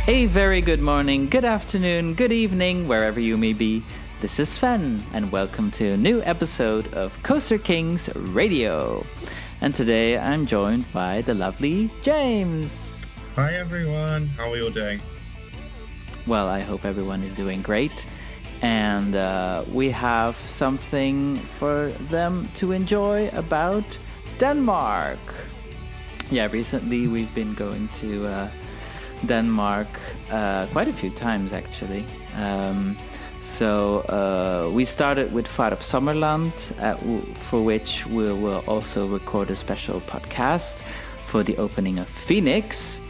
A very good morning, good afternoon, good evening, wherever you may be. This is Sven, and welcome to a new episode of Coaster Kings Radio. And today I'm joined by the lovely James. Hi everyone, how are you all doing? Well, I hope everyone is doing great. And we have something for them to enjoy about Denmark. Yeah, recently we've been going to Denmark quite a few times actually. So we started with Djurs Sommerland, for which we will also record a special podcast for the opening of Phoenix.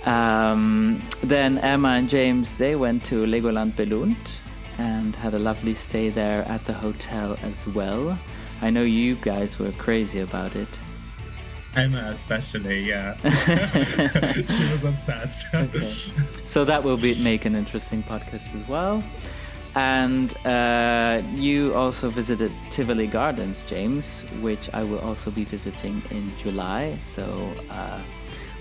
Then Emma and James, they went to Legoland Billund and had a lovely stay there at the hotel as well. I know you guys were crazy about it. Emma especially, yeah. She was obsessed. Okay. So that will make an interesting podcast as well. And you also visited Tivoli Gardens, James, which I will also be visiting in July. So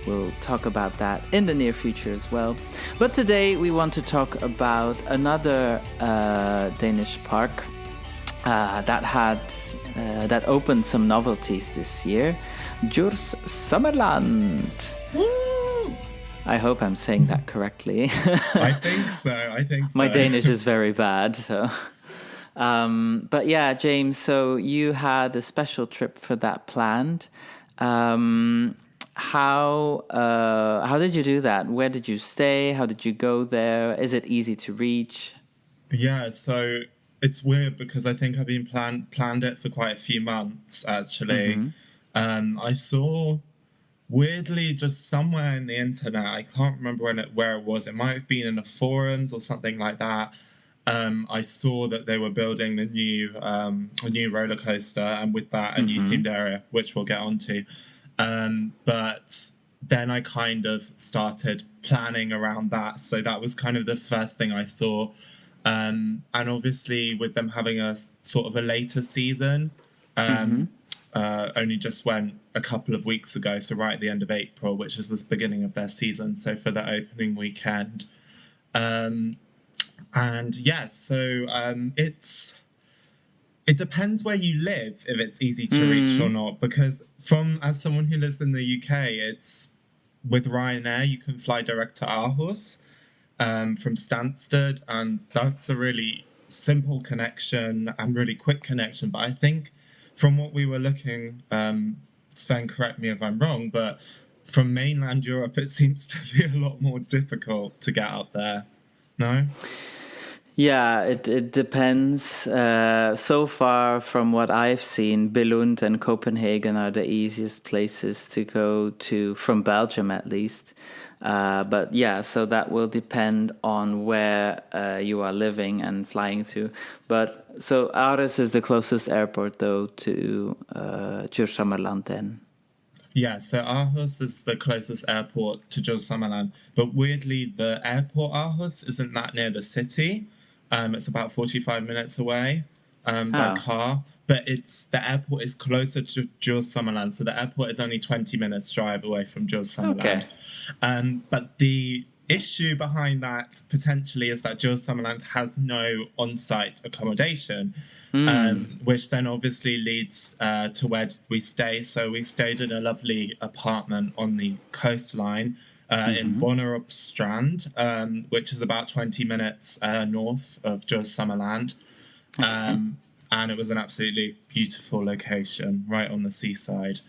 we'll talk about that in the near future as well. But today we want to talk about another Danish park that opened some novelties this year. Djurs Sommerland. Woo! I hope I'm saying that correctly. I think so. My Danish is very bad, so. But yeah, James, so you had a special trip for that planned. How did you do that? Where did you stay? How did you go there? Is it easy to reach? Yeah, so it's weird because I think I've been planned it for quite a few months actually. Mm-hmm. I saw weirdly just somewhere in the internet, I can't remember where it was. It might have been in the forums or something like that. I saw that they were building a new roller coaster, and with that a new themed area, which we'll get onto. But then I kind of started planning around that. So that was kind of the first thing I saw. And obviously with them having a sort of a later season, only just went a couple of weeks ago, so right at the end of April, which is the beginning of their season, so for the opening weekend. And yeah, so it depends where you live if it's easy to reach or not, because as someone who lives in the UK, it's with Ryanair you can fly direct to Aarhus from Stansted, and that's a really simple connection and really quick connection. But I think from what we were looking, Sven, correct me if I'm wrong, but from mainland Europe, it seems to be a lot more difficult to get up there. No? Yeah, it depends. So far, from what I've seen, Billund and Copenhagen are the easiest places to go to, from Belgium at least. But yeah, so that will depend on where you are living and flying to. But so Aarhus is the closest airport, though, to Djurs Sommerland then. Yeah, so Aarhus is the closest airport to Djurs Sommerland. But weirdly, the airport Aarhus isn't that near the city. It's about 45 minutes away by car. But the airport is closer to Djurs Sommerland. So the airport is only 20 minutes drive away from Djurs Sommerland. Okay. But the issue behind that potentially is that Djurs Sommerland has no on-site accommodation, which then obviously leads to where we stay. So we stayed in a lovely apartment on the coastline in Bonnerup Strand, which is about 20 minutes north of Djurs Sommerland. And it was an absolutely beautiful location right on the seaside.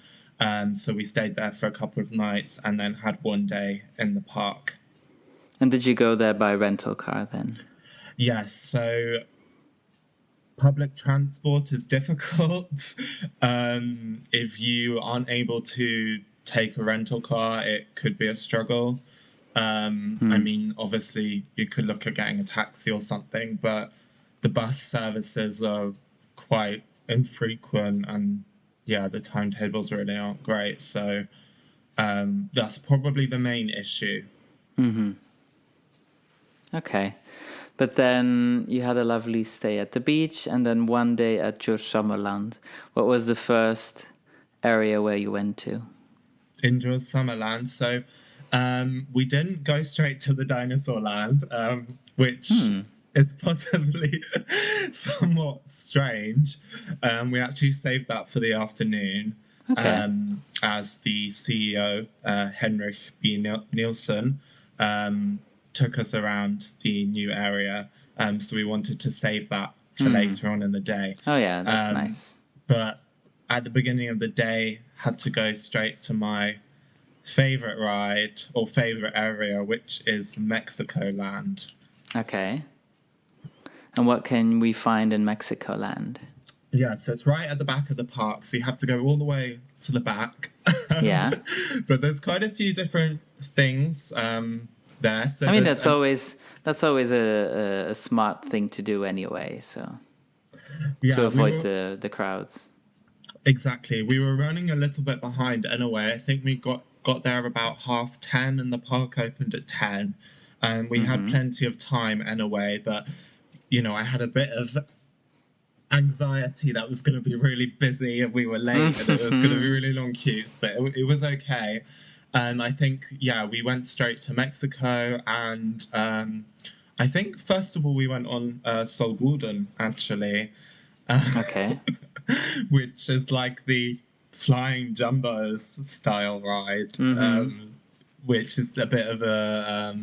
So we stayed there for a couple of nights and then had one day in the park. And did you go there by rental car then? Yes, so public transport is difficult. If you aren't able to take a rental car, it could be a struggle. I mean, obviously, you could look at getting a taxi or something, but the bus services are quite infrequent, and yeah, the timetables really aren't great. So that's probably the main issue. Okay. But then you had a lovely stay at the beach and then one day at Djurs Sommerland. What was the first area where you went to? In Djurs Sommerland. So We didn't go straight to the Dinosaur Land, which is possibly somewhat strange. We actually saved that for the afternoon. Okay. As the CEO, Henrik B. Nielsen, took us around the new area. So we wanted to save that for later on in the day. Oh, yeah, that's nice. But at the beginning of the day, had to go straight to my favorite ride or favorite area, which is Mexico Land. Okay. And what can we find in Mexico Land? Yeah, so it's right at the back of the park, so you have to go all the way to the back. Yeah. But there's quite a few different things there. So I mean, that's always a smart thing to do anyway, so to avoid the crowds. Exactly. We were running a little bit behind anyway. I think we got there about 10:30 and the park opened at 10. We had plenty of time anyway, but, I had a bit of anxiety that was going to be really busy and we were late and it was going to be really long queues, but it was okay. I think, we went straight to Mexico and I think first of all we went on Sol Gordon, actually. Okay. Which is like the Flying Jumbos style ride, which is a bit of a,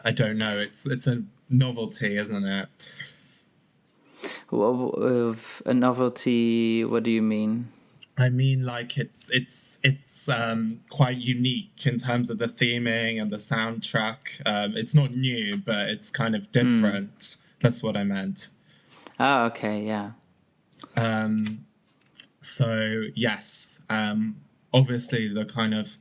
I don't know, it's a novelty, isn't it? Well, a novelty, what do you mean? I mean, like it's quite unique in terms of the theming and the soundtrack. It's not new, but it's kind of different. That's what I meant. Oh, okay, yeah. So yes, obviously the kind of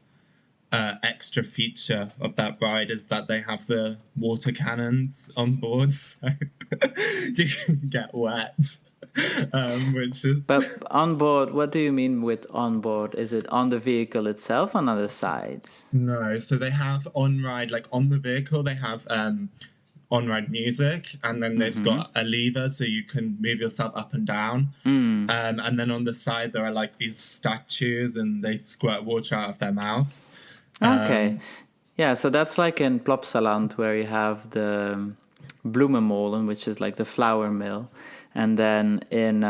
extra feature of that ride is that they have the water cannons on board, so you can get wet. Which is... But on board, what do you mean with on board? Is it on the vehicle itself or on the sides? No, so they have on-ride, like on the vehicle, they have on-ride music, and then they've got a lever so you can move yourself up and down. And then on the side, there are like these statues and they squirt water out of their mouth. Okay. Yeah, so that's like in Plopsaland where you have the Bloemenmolen, which is like the flour mill. And then in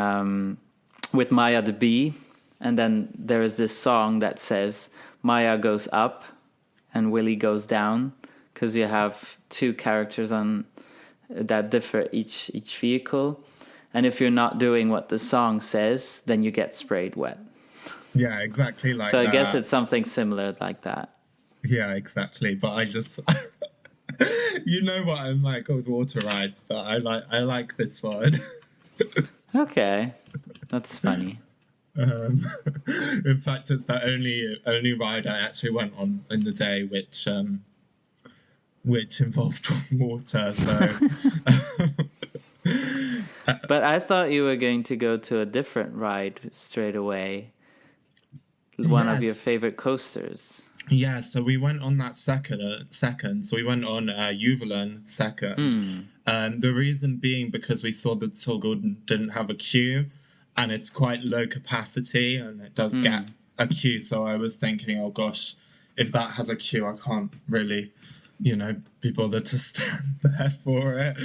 with Maya the bee, and then there is this song that says Maya goes up and Willy goes down, because you have two characters on that differ each vehicle. And if you're not doing what the song says, then you get sprayed wet. Yeah, exactly like that. So I guess it's something similar like that. Yeah, exactly. But I just... you know what I'm like with water rides, but I like this one. Okay, that's funny. In fact, it's the only ride I actually went on in the day which involved water. So, but I thought you were going to go to a different ride straight away. One of your favorite coasters. Yeah, so we went on that second. So we went on Juveland second. The reason being because we saw that Sol Gordon didn't have a queue, and it's quite low capacity, and it does get a queue. So I was thinking, oh gosh, if that has a queue, I can't really, be bothered to stand there for it.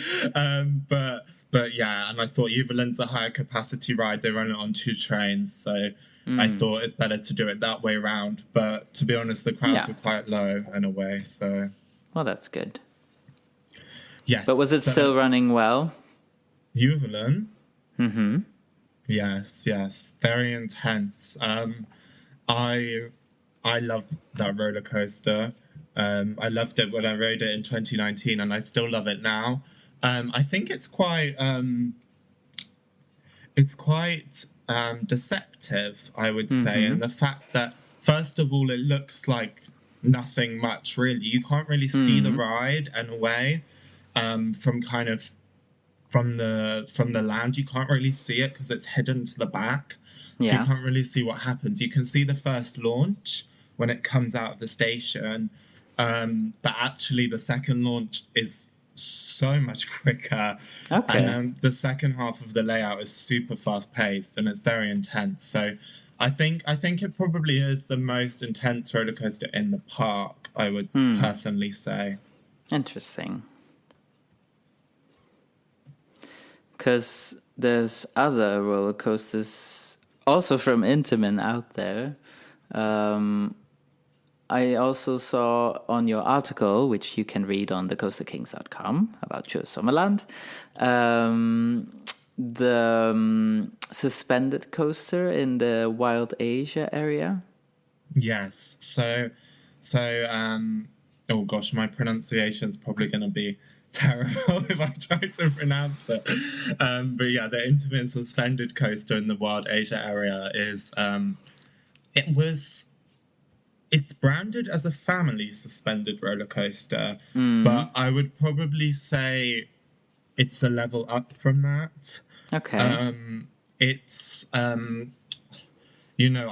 But yeah, and I thought Juveland's a higher capacity ride. They run it on 2 trains, so I thought it's better to do it that way around. But to be honest, the crowds were quite low in a way, so... Well, that's good. Yes. But was it still running well? Juveland? Mm-hmm. Yes. Very intense. I loved that roller coaster. I loved it when I rode it in 2019, and I still love it now. I think it's quite... deceptive, I would say, and the fact that first of all it looks like nothing much really. You can't really see the ride in a way from the land. You can't really see it because it's hidden to the back, so you can't really see what happens. You can see the first launch when it comes out of the station, but actually the second launch is so much quicker. Okay. And the second half of the layout is super fast paced and it's very intense. So I think it probably is the most intense roller coaster in the park, I would personally say. Interesting. Because there's other roller coasters also from Intamin out there. I also saw on your article, which you can read on thecoasterkings.com about Djurs Sommerland, the suspended coaster in the Wild Asia area. Yes. Oh gosh, my pronunciation's probably going to be terrible if I try to pronounce it. But yeah, the intimate suspended coaster in the Wild Asia area is, it's branded as a family suspended roller coaster, but I would probably say it's a level up from that. Okay. It's, I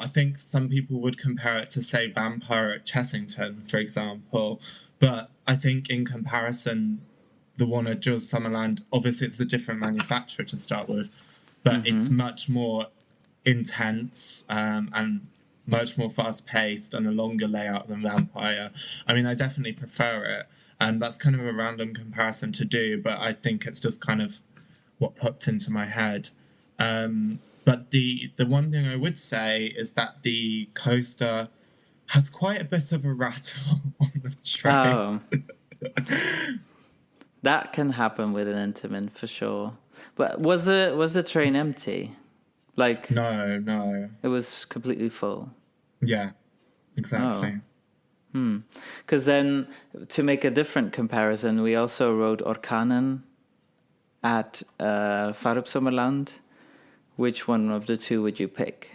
think some people would compare it to, say, Vampire at Chessington, for example. But I think in comparison, the one at Djurs Sommerland, obviously it's a different manufacturer to start with, but it's much more intense and much more fast-paced and a longer layout than Vampire. I mean, I definitely prefer it. And that's kind of a random comparison to do, but I think it's just kind of what popped into my head. But the one thing I would say is that the coaster has quite a bit of a rattle on the train. Oh. That can happen with an Intamin for sure. But was the train empty? Like No. it was completely full. Yeah, exactly. Because then, to make a different comparison, we also rode Orkanen at Farup Sommerland. Which one of the two would you pick?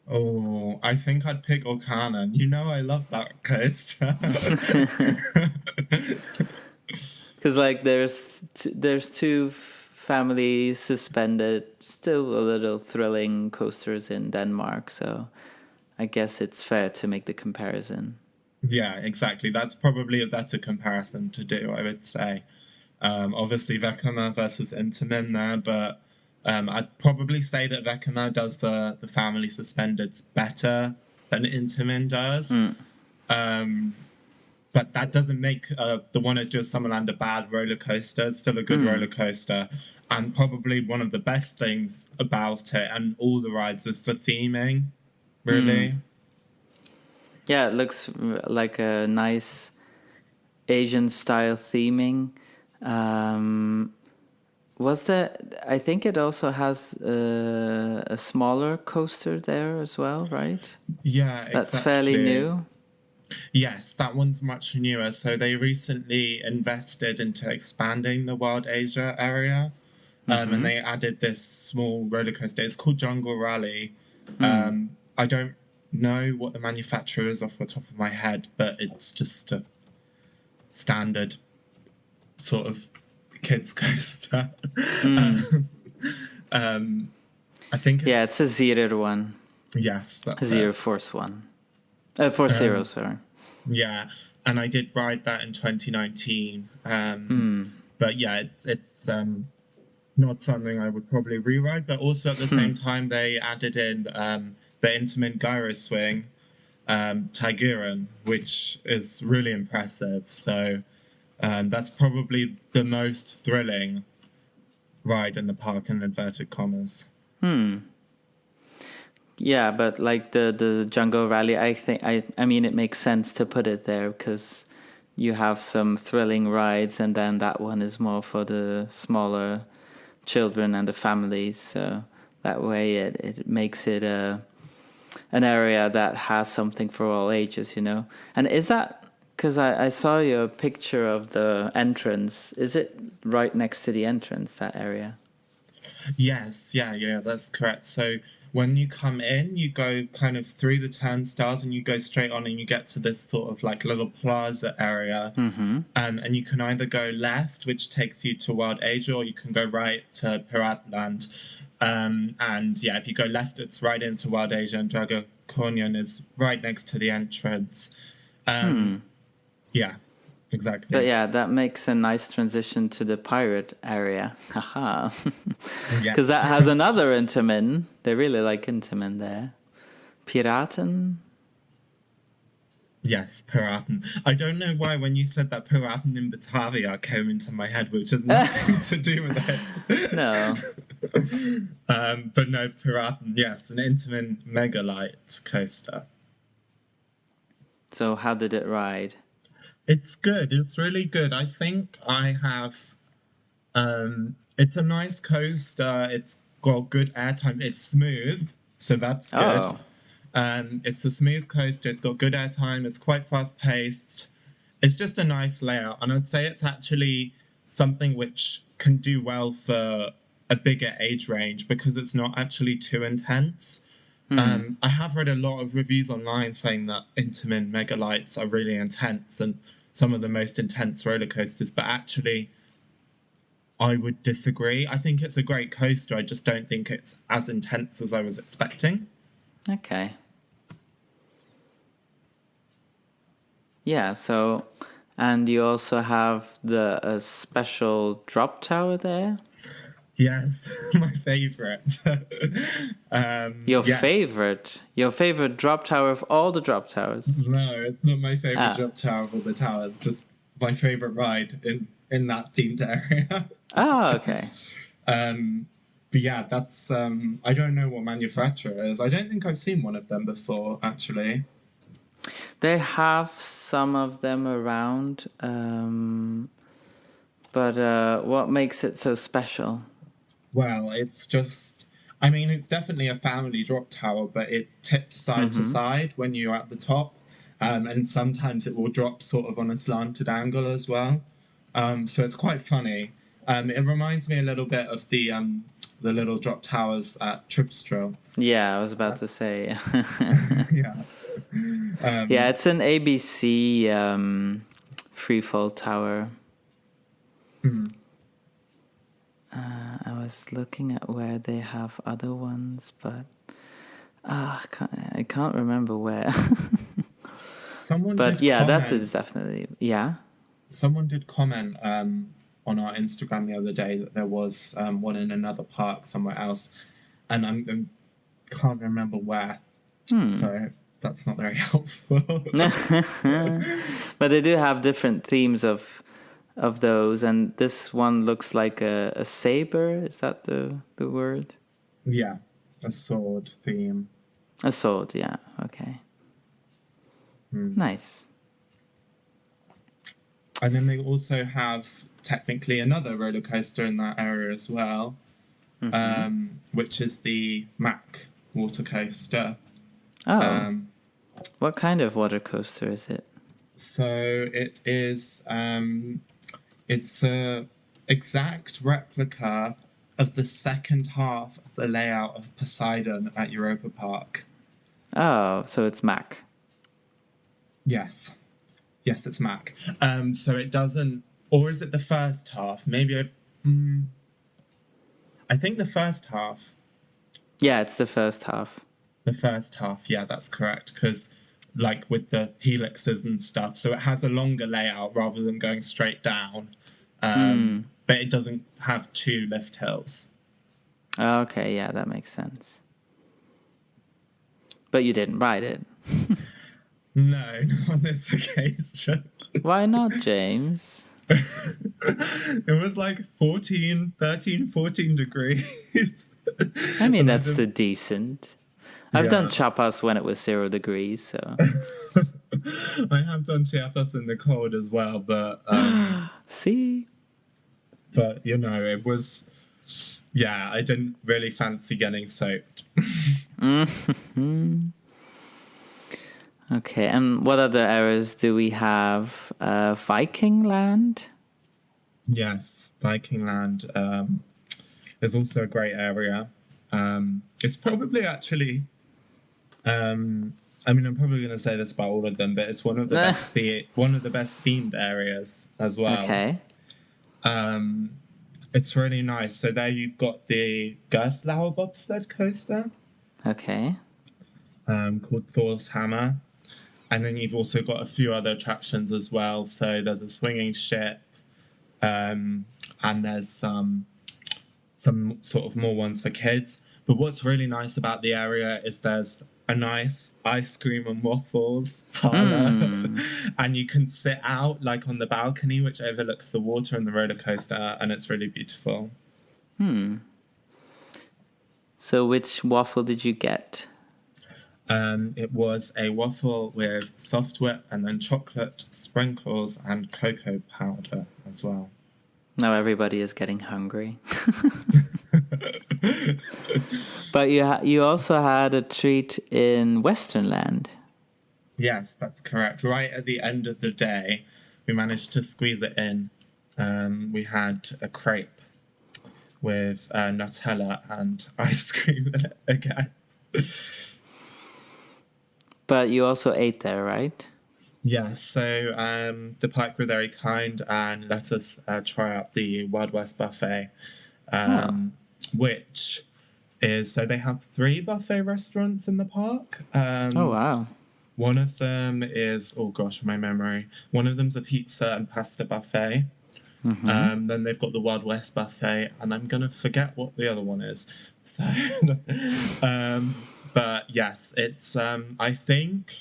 Oh, I think I'd pick Orkanen. I love that coaster. Because like there's two family suspended, still a little thrilling coasters in Denmark, so I guess it's fair to make the comparison. Yeah, exactly. That's probably a better comparison to do, I would say. Obviously, Vekoma versus Intamin there, but I'd probably say that Vekoma does the family suspendeds better than Intamin does. But that doesn't make the one at Djurs Sommerland a bad roller coaster. It's still a good roller coaster. And probably one of the best things about it and all the rides is the theming, really. Yeah, it looks like a nice Asian-style theming. I think it also has a smaller coaster there as well, right? Yeah, exactly. That's fairly new. Yes, that one's much newer. So they recently invested into expanding the Wild Asia area. And they added this small roller coaster. It's called Jungle Rally. I don't know what the manufacturer is off the top of my head, but it's just a standard sort of kids coaster. I think it's a Zero one. Yes, that's Zero Force one. Force Zero, sorry. Yeah, and I did ride that in 2019. But yeah, it's not something I would probably rewrite. But also at the same time, they added in the Intamin Gyro Swing, Tiguran, which is really impressive. So that's probably the most thrilling ride in the park, in inverted commas. Yeah, but like the Jungle Rally, I mean it makes sense to put it there because you have some thrilling rides, and then that one is more for the smaller children and the families. So that way it makes it an area that has something for all ages, And is that, because I saw your picture of the entrance, is it right next to the entrance, that area? Yes, yeah, that's correct. So when you come in, you go kind of through the turnstiles and you go straight on and you get to this sort of like little plaza area. And you can either go left, which takes you to Wild Asia, or you can go right to Piratland. And yeah, if you go left, it's right into Wild Asia, and Drago Konyon is right next to the entrance. Yeah, exactly. But yeah, that makes a nice transition to the pirate area. Haha. Because that has another Intamin. They really like Intamin there. Piraten? Yes, Piraten. I don't know why when you said that Piraten in Batavia came into my head, which has nothing to do with it. No. But no, Piraten, yes, an Intamin Megalite coaster. So how did it ride? It's good. It's really good. I think I have. It's a nice coaster. It's got good airtime. It's smooth, so that's good. Oh. It's a smooth coaster. It's got good airtime. It's quite fast paced. It's just a nice layout, and I'd say it's actually something which can do well for a bigger age range because it's not actually too intense. I have read a lot of reviews online saying that Intamin Megalites are really intense and some of the most intense roller coasters, but actually I would disagree. I think it's a great coaster. I just don't think it's as intense as I was expecting. Okay. Yeah, so, and you also have a special drop tower there? Yes, my favourite. Your favorite? Your favorite drop tower of all the drop towers? No, it's not my favourite drop tower of all the towers, just my favourite ride in that themed area. Oh, okay. But yeah, that's, I don't know what manufacturer it is. I don't think I've seen one of them before, actually. They have some of them around, but what makes it so special? Well, it's just, I mean, it's definitely a family drop tower, but it tips side to side when you're at the top. And sometimes it will drop sort of on a slanted angle as well. So it's quite funny. It reminds me a little bit of the little drop towers at Tripsdrill. Yeah, I was about to say. Yeah. Yeah, it's an ABC freefall tower. I was looking at where they have other ones, but I can't remember where. But yeah, that is definitely, yeah. Someone did comment on our Instagram the other day that there was one in another park somewhere else, and I can't remember where. So that's not very helpful. But they do have different themes of those, and this one looks like a saber. Is that the word? Yeah, a sword theme. A sword, yeah. Okay. Nice. And then they also have technically another roller coaster in that area as well, which is the Mack water coaster. Oh. What kind of water coaster is it? So it is. It's a exact replica of the second half of the layout of Poseidon at Europa Park. Oh, so it's Mack. Yes, it's Mack. So it doesn't, or is it the first half? Maybe I think the first half. Yeah, it's the first half. The first half, yeah, that's correct. Because, like with the helixes and stuff, so it has a longer layout rather than going straight down. But it doesn't have two lift hills. Okay, yeah, that makes sense. But you didn't ride it. No, not on this occasion. Why not, James? It was like 14 degrees. I mean, that's still decent. I've done Chapas when it was 0 degrees, so. I have done Chiapas in the cold as well, but... See? But, you know, it was... Yeah, I didn't really fancy getting soaked. Okay, and what other areas do we have? Viking Land? Yes, Viking Land is also a great area. It's probably actually... I mean, I'm probably going to say this about all of them, but it's one of the best themed areas as well. Okay. It's really nice. So there you've got the Gerstlauer bobsled coaster. Okay. Called Thor's Hammer. And then you've also got a few other attractions as well. So there's a swinging ship, and there's some sort of more ones for kids. But what's really nice about the area is there's a nice ice cream and waffles parlor, and you can sit out like on the balcony, which overlooks the water and the roller coaster, and it's really beautiful. So which waffle did you get? It was a waffle with soft whip and then chocolate sprinkles and cocoa powder as well. Now everybody is getting hungry. But you also had a treat in Westernland. Yes, that's correct. Right at the end of the day, we managed to squeeze it in. We had a crepe with Nutella and ice cream in it again. But you also ate there, right? Yeah, so the park were very kind and let us try out the Wild West buffet, which is, so they have 3 buffet restaurants in the park. Oh, wow. One of them is, oh gosh, my memory. One of them's a pizza and pasta buffet. Then they've got the Wild West buffet, and I'm going to forget what the other one is. So, but yes, it's, I think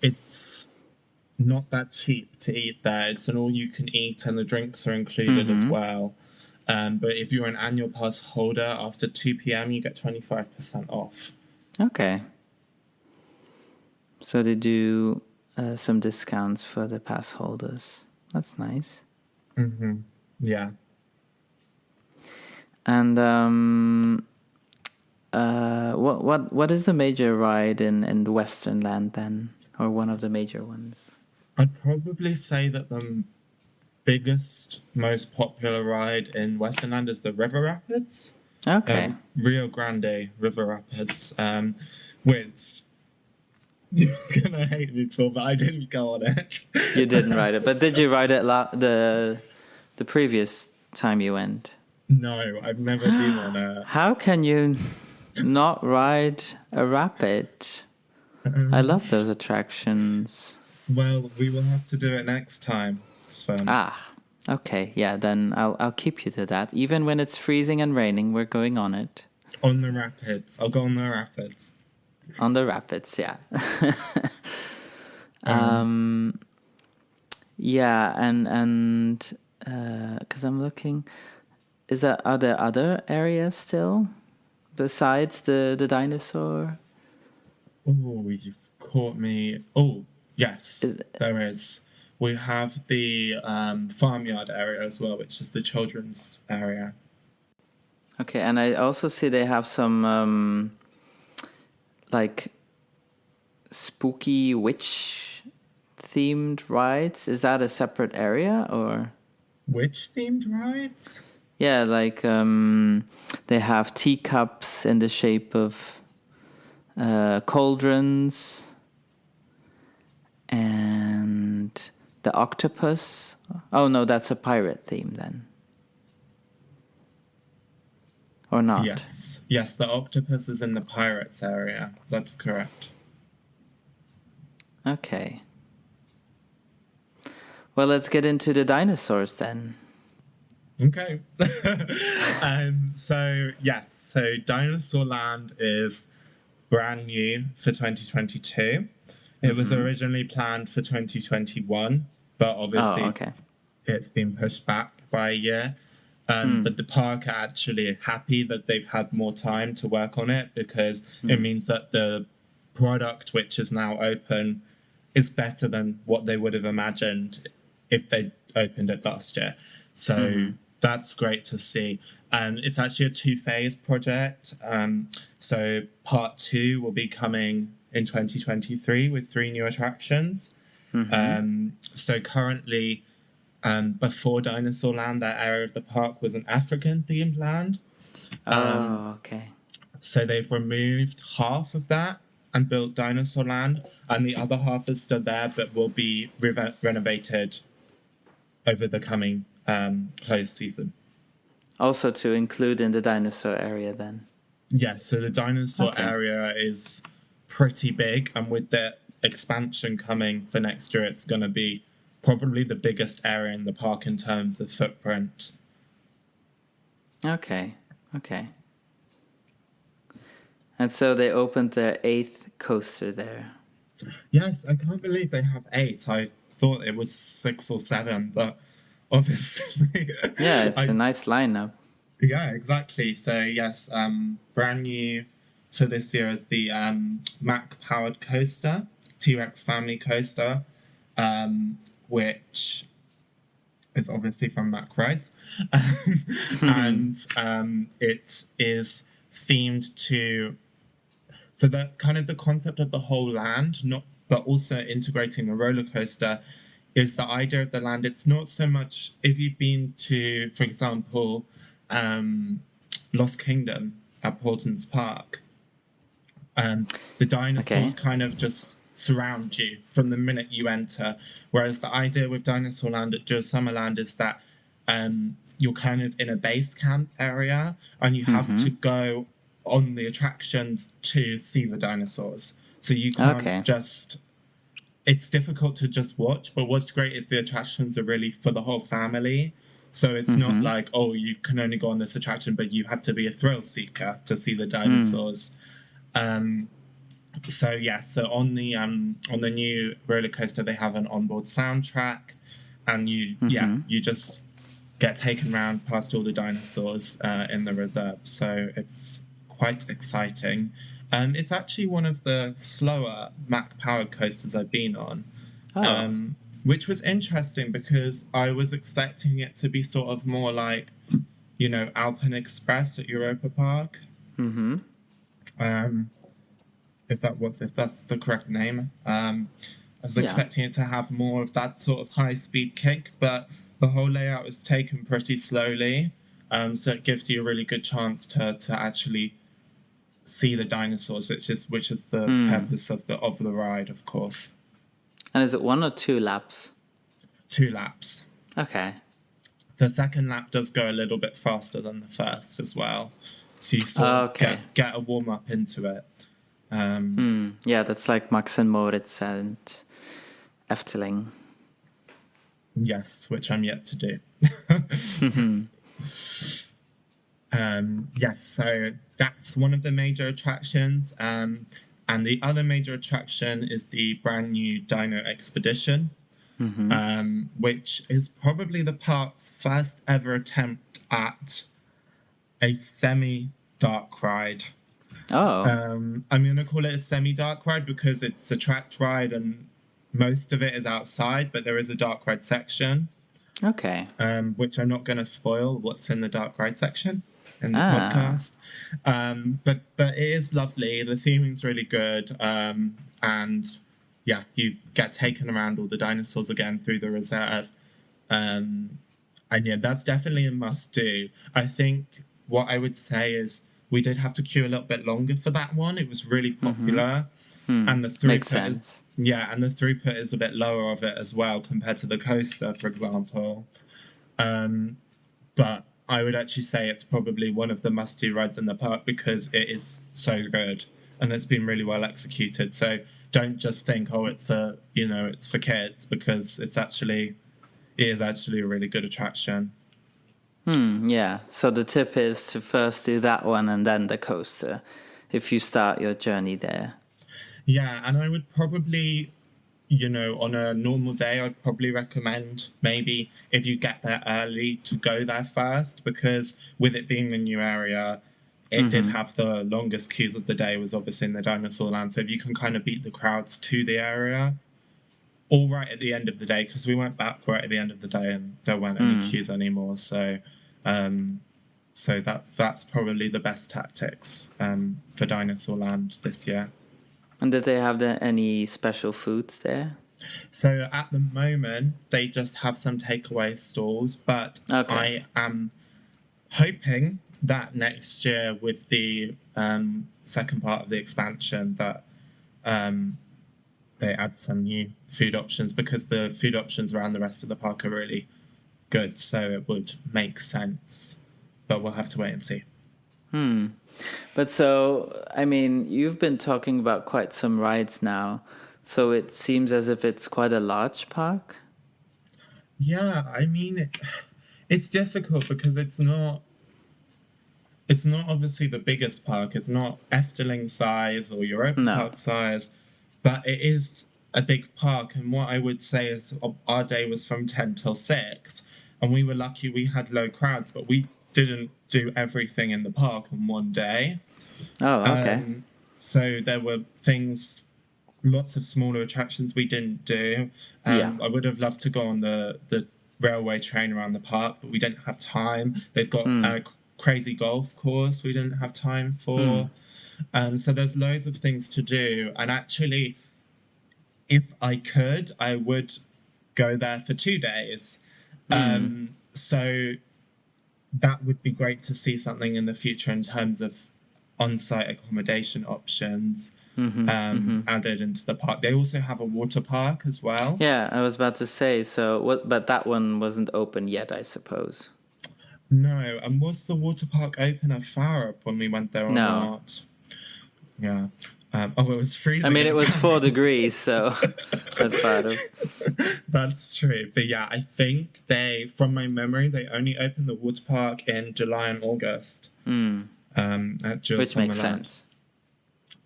it's not that cheap to eat there. It's an all-you-can-eat, and the drinks are included as well. But if you're an annual pass holder, after 2 p.m., you get 25% off. Okay. So they do some discounts for the pass holders. That's nice. Yeah. And what is the major ride in the Westernland then, or one of the major ones? I'd probably say that the biggest, most popular ride in Westernland is the River Rapids. Okay. Rio Grande River Rapids, which you're gonna hate me for, but I didn't go on it. You didn't ride it, but did you ride it the previous time you went? No, I've never been on it. How can you not ride a rapid? I love those attractions. Well, we will have to do it next time, Sven. Okay, yeah, then I'll keep you to that. Even when it's freezing and raining, we're going on it. On the rapids. I'll go on the rapids. On the rapids, yeah. Yeah, and because I'm looking, are there other areas still besides the dinosaur? Oh, you've caught me. Oh, yes, there is. We have the farmyard area as well, which is the children's area. Okay, and I also see they have some like spooky witch themed rides. Is that a separate area or? Witch themed rides? Yeah, like they have teacups in the shape of cauldrons, and the octopus. Oh no, that's a pirate theme then. Or not? Yes, the octopus is in the pirates area. That's correct. Okay. Well, let's get into the dinosaurs then. Okay. So Dinosaur Land is brand new for 2022. It was originally planned for 2021, but obviously it's been pushed back by a year. But the park are actually happy that they've had more time to work on it, because it means that the product which is now open is better than what they would have imagined if they opened it last year. So that's great to see. And it's actually a 2-phase project. So part 2 will be coming in 2023 with 3 new attractions. So currently, before Dinosaur Land, that area of the park was an African-themed land. Okay. So they've removed half of that and built Dinosaur Land, and the other half is still there, but will be renovated over the coming closed season. Also to include in the dinosaur area then? Yeah, so the dinosaur area is pretty big, and with the expansion coming for next year, it's going to be probably the biggest area in the park in terms of footprint. Okay. And so they opened their 8th coaster there. Yes, I can't believe they have 8. I thought it was 6 or 7, but obviously, Yeah, it's a nice lineup. Yeah, exactly. So yes, brand new for this year is the Mack powered coaster, T-Rex family coaster, which is obviously from Mack Rides, and it is themed to. So that kind of the concept of the whole land, not but also integrating a roller coaster, is the idea of the land. It's not so much if you've been to, for example, Lost Kingdom at Portons Park. The dinosaurs kind of just surround you from the minute you enter. Whereas the idea with Dinosaur Land at Djurs Sommerland is that you're kind of in a base camp area and you have to go on the attractions to see the dinosaurs. So you can't just... It's difficult to just watch, but what's great is the attractions are really for the whole family. So it's not like, oh, you can only go on this attraction, but you have to be a thrill seeker to see the dinosaurs. So on the new roller coaster, they have an onboard soundtrack, and you just get taken around past all the dinosaurs in the reserve. So it's quite exciting. It's actually one of the slower Mack powered coasters I've been on. Which was interesting because I was expecting it to be sort of more like, Alpine Express at Europa Park. If that's the correct name. I was expecting it to have more of that sort of high-speed kick, but the whole layout is taken pretty slowly, so it gives you a really good chance to actually see the dinosaurs, which is the purpose of the ride, of course. And is it 1 or 2 laps? 2 laps. Okay. The second lap does go a little bit faster than the first as well, so you sort of get a warm up into it. Yeah, that's like Max and Moritz and Efteling. Yes, which I'm yet to do. Yes, so that's one of the major attractions. And the other major attraction is the brand new Dino Expedition, which is probably the park's first ever attempt at a semi-dark ride. I'm going to call it a semi-dark ride because it's a tracked ride and most of it is outside, but there is a dark ride section. Okay. Which I'm not going to spoil what's in the dark ride section in the podcast. But it is lovely. The theming's really good. And you get taken around all the dinosaurs again through the reserve. And that's definitely a must do. I think what I would say is we did have to queue a little bit longer for that one. It was really popular. And the throughput makes sense. And the throughput is a bit lower of it as well compared to the coaster, for example. But I would actually say it's probably one of the must-do rides in the park because it is so good and it's been really well executed. So don't just think, it's it's for kids, because it is actually a really good attraction. Yeah. So the tip is to first do that one and then the coaster, if you start your journey there. Yeah, and I would probably, on a normal day, I'd probably recommend maybe if you get there early to go there first, because with it being the new area, it did have the longest queues of the day, was obviously in the Dinosaur Land. So if you can kind of beat the crowds to the area, all right at the end of the day, because we went back right at the end of the day and there weren't any queues anymore. So that's probably the best tactics for Dinosaur Land this year. And did they have any special foods there? So at the moment, they just have some takeaway stalls, but I am hoping that next year with the second part of the expansion that they add some new food options, because the food options around the rest of the park are really good, so it would make sense. But we'll have to wait and see. But so, you've been talking about quite some rides now, so it seems as if it's quite a large park? Yeah, it's difficult because it's not... it's not obviously the biggest park. It's not Efteling size or Europa No. Park size, but it is a big park. And what I would say is our day was from 10 till 6, and we were lucky we had low crowds, but we didn't do everything in the park on one day. Oh, okay. So there were things, lots of smaller attractions we didn't do. Yeah. I would have loved to go on the railway train around the park, but we didn't have time. They've got a crazy golf course we didn't have time for. So there's loads of things to do. And actually, if I could, I would go there for 2 days. So that would be great to see something in the future in terms of on-site accommodation options added into the park. They also have a water park as well. Yeah, I was about to say, but that one wasn't open yet, I suppose. No, and was the water park open at Farup when we went there or not? Yeah. It was freezing. I mean, it was 4 degrees, so at Farup. That's true. But yeah, I think from my memory, they only opened the water park in July and August. At Djurs Which makes Sommerland. sense.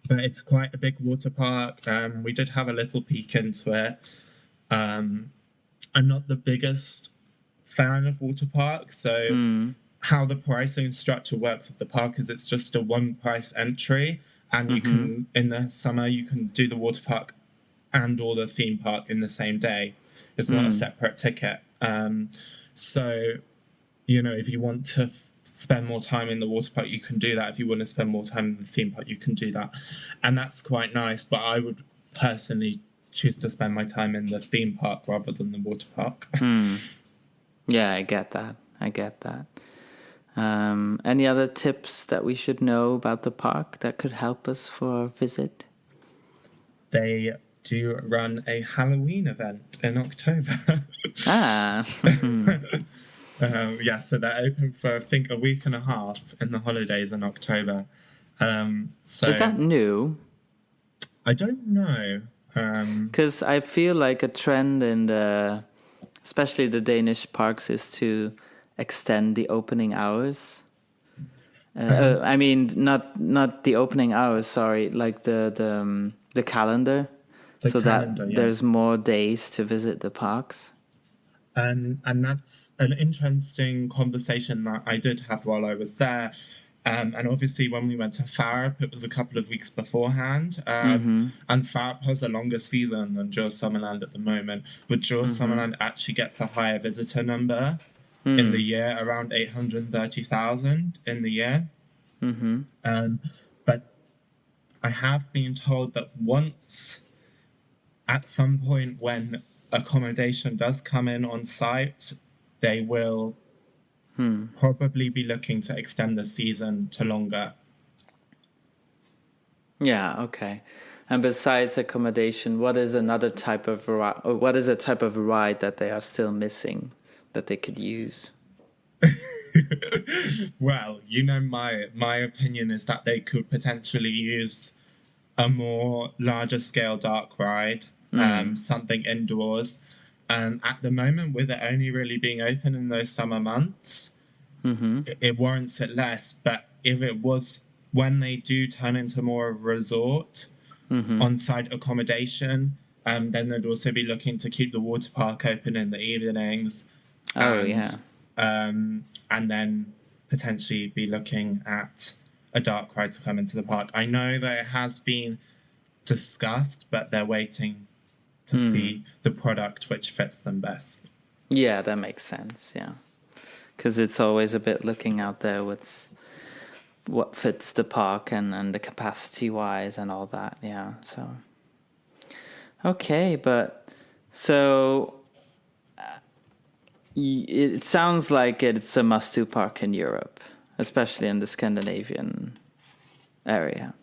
But it's quite a big water park. We did have a little peek into it. I'm not the biggest fan of water parks, so how the pricing structure works of the park is it's just a one price entry, and you can, in the summer, you can do the water park and or the theme park in the same day. It's not a separate ticket. So, if you want to spend more time in the water park, you can do that. If you want to spend more time in the theme park, you can do that. And that's quite nice, but I would personally choose to spend my time in the theme park rather than the water park. Yeah, I get that. Any other tips that we should know about the park that could help us for a visit? They do run a Halloween event in October. So they're open for, I think, a week and a half in the holidays in October. So is that new? I don't know. Because I feel like a trend especially the Danish parks, is to extend the opening hours. I mean, not the opening hours. Sorry, like the calendar, there's more days to visit the parks. And that's an interesting conversation that I did have while I was there. And obviously when we went to Farup, it was a couple of weeks beforehand. And Farup has a longer season than Djurs Sommerland at the moment. But Djurs Sommerland actually gets a higher visitor number in the year, around 830,000 in the year. But I have been told that once, at some point when accommodation does come in on site, they will probably be looking to extend the season to longer. Yeah, okay. And besides accommodation, what is a type of ride that they are still missing that they could use? Well, my opinion is that they could potentially use a more larger scale dark ride, something indoors. At the moment, with it only really being open in those summer months, it warrants it less. But if it was, when they do turn into more of a resort, on-site accommodation, then they'd also be looking to keep the water park open in the evenings. And then potentially be looking at a dark ride to come into the park. I know that it has been discussed, but they're waiting to see the product which fits them best. Yeah, that makes sense, yeah. Because it's always a bit looking out there what fits the park and the capacity-wise and all that, yeah. So, okay, but so it sounds like it's a must-do park in Europe, especially in the Scandinavian area.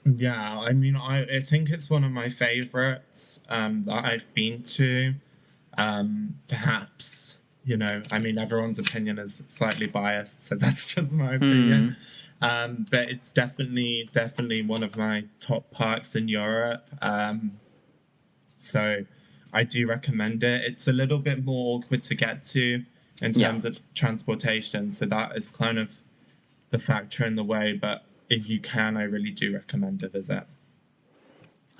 Yeah, I mean, I think it's one of my favorites that I've been to. Perhaps, I mean, everyone's opinion is slightly biased, so that's just my opinion. But it's definitely one of my top parks in Europe. So I do recommend it. It's a little bit more awkward to get to in terms of transportation. So that is kind of the factor in the way, but if you can, I really do recommend a visit.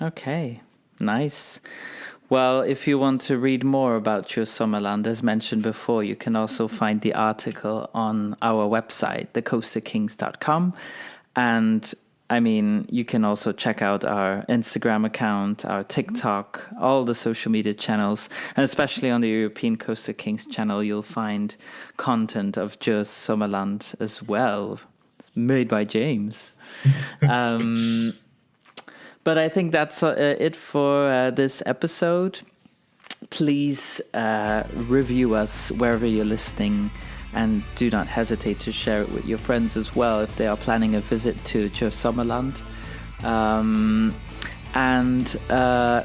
Okay, nice. Well, if you want to read more about Djurs Sommerland, as mentioned before, you can also find the article on our website, thecoasterkings.com. And I mean, you can also check out our Instagram account, our TikTok, all the social media channels, and especially on the European Coaster Kings channel, you'll find content of Djurs Sommerland as well. It's made by James. But I think that's it for this episode. Please review us wherever you're listening, and do not hesitate to share it with your friends as well if they are planning a visit to Djurs Sommerland. And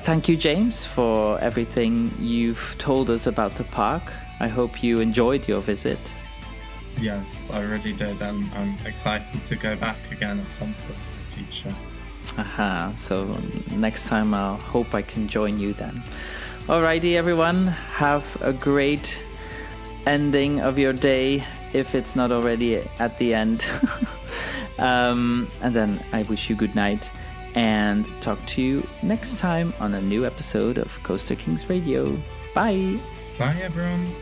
thank you, James, for everything you've told us about the park. I hope you enjoyed your visit. Yes, I really did, and I'm excited to go back again at some point in the future. So next time I hope I can join you then. Alrighty, everyone, have a great ending of your day, if it's not already at the end. And then I wish you good night, and talk to you next time on a new episode of Coaster Kings Radio. Bye. Bye, everyone.